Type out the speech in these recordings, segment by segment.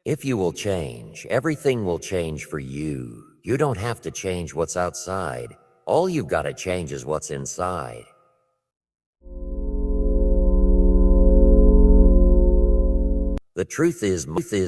If you will change, everything will change for you. You don't have to change what's outside. All you've got to change is what's inside. The truth is,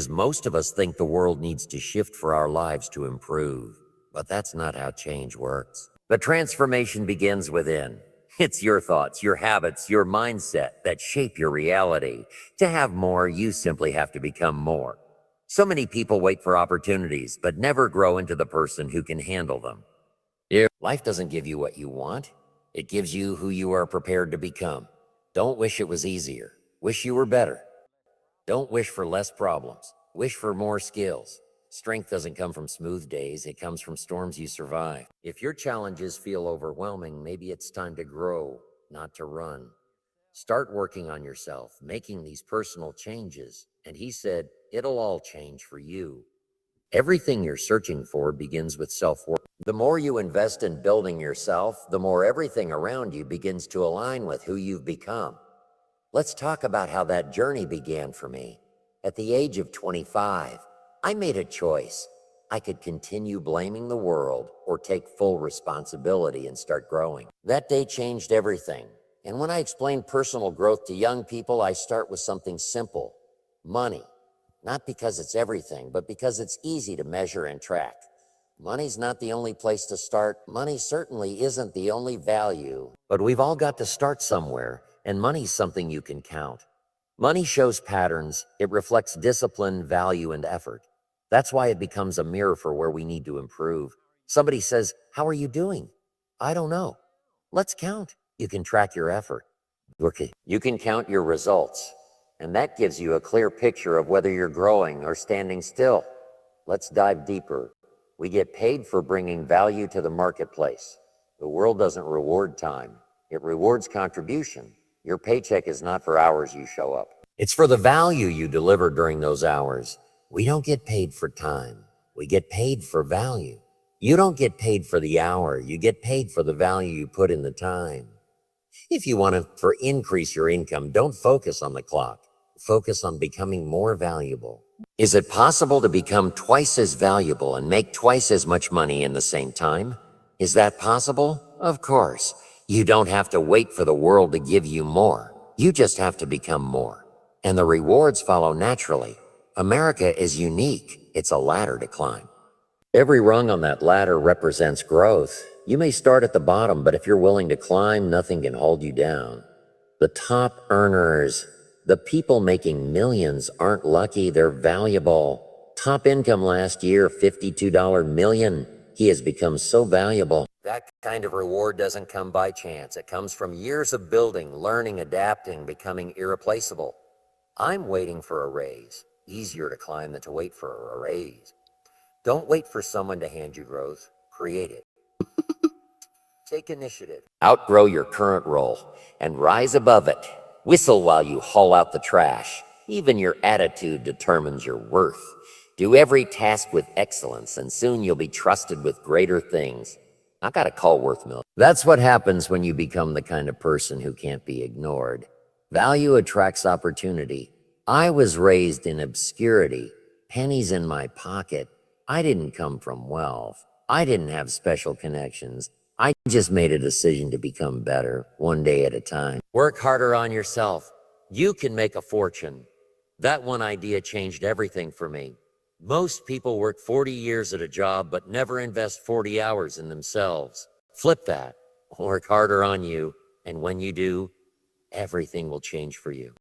most of us think the world needs to shift for our lives to improve. But that's not how change works. The transformation begins within. It's your thoughts, your habits, your mindset that shape your reality. To have more, you simply have to become more. So many people wait for opportunities, but never grow into the person who can handle them. Life doesn't give you what you want. It gives you who you are prepared to become. Don't wish it was easier. Wish you were better. Don't wish for less problems. Wish for more skills. Strength doesn't come from smooth days. It comes from storms you survive. If your challenges feel overwhelming, maybe it's time to grow, not to run. Start working on yourself, making these personal changes. And he said, it'll all change for you. Everything you're searching for begins with self-worth. The more you invest in building yourself, the more everything around you begins to align with who you've become. Let's talk about how that journey began for me. At the age of 25, I made a choice. I could continue blaming the world or take full responsibility and start growing. That day changed everything. And when I explain personal growth to young people, I start with something simple: money. Not because it's everything, but because it's easy to measure and track. Money's not the only place to start. Money certainly isn't the only value, but we've all got to start somewhere, and money's something you can count. Money shows patterns. It reflects discipline, value, and effort. That's why it becomes a mirror for where we need to improve. Somebody says, "How are you doing?" I don't know. Let's count. You can track your effort. You can count your results, and that gives you a clear picture of whether you're growing or standing still. Let's dive deeper. We get paid for bringing value to the marketplace. The world doesn't reward time. It rewards contribution. Your paycheck is not for hours you show up. It's for the value you deliver during those hours. We don't get paid for time. We get paid for value. You don't get paid for the hour. You get paid for the value you put in the time. If you want to increase your income, don't focus on the clock. Focus on becoming more valuable. Is it possible to become twice as valuable and make twice as much money in the same time? Is that possible? Of course. You don't have to wait for the world to give you more. You just have to become more. And the rewards follow naturally. America is unique. It's a ladder to climb. Every rung on that ladder represents growth. You may start at the bottom, but if you're willing to climb, nothing can hold you down. The top earners, the people making millions, aren't lucky, they're valuable. Top income last year, $52 million. He has become so valuable. That kind of reward doesn't come by chance. It comes from years of building, learning, adapting, becoming irreplaceable. I'm waiting for a raise. Easier to climb than to wait for a raise. Don't wait for someone to hand you growth. Create it. Take initiative. Outgrow your current role and rise above it. Whistle while you haul out the trash. Even your attitude determines your worth. Do every task with excellence, and soon you'll be trusted with greater things. I got a call worth millions. That's what happens when you become the kind of person who can't be ignored. Value attracts opportunity. I was raised in obscurity, pennies in my pocket. I didn't come from wealth. I didn't have special connections. I just made a decision to become better, one day at a time. Work harder on yourself. You can make a fortune. That one idea changed everything for me. Most people work 40 years at a job, but never invest 40 hours in themselves. Flip that. Work harder on you, and when you do, everything will change for you.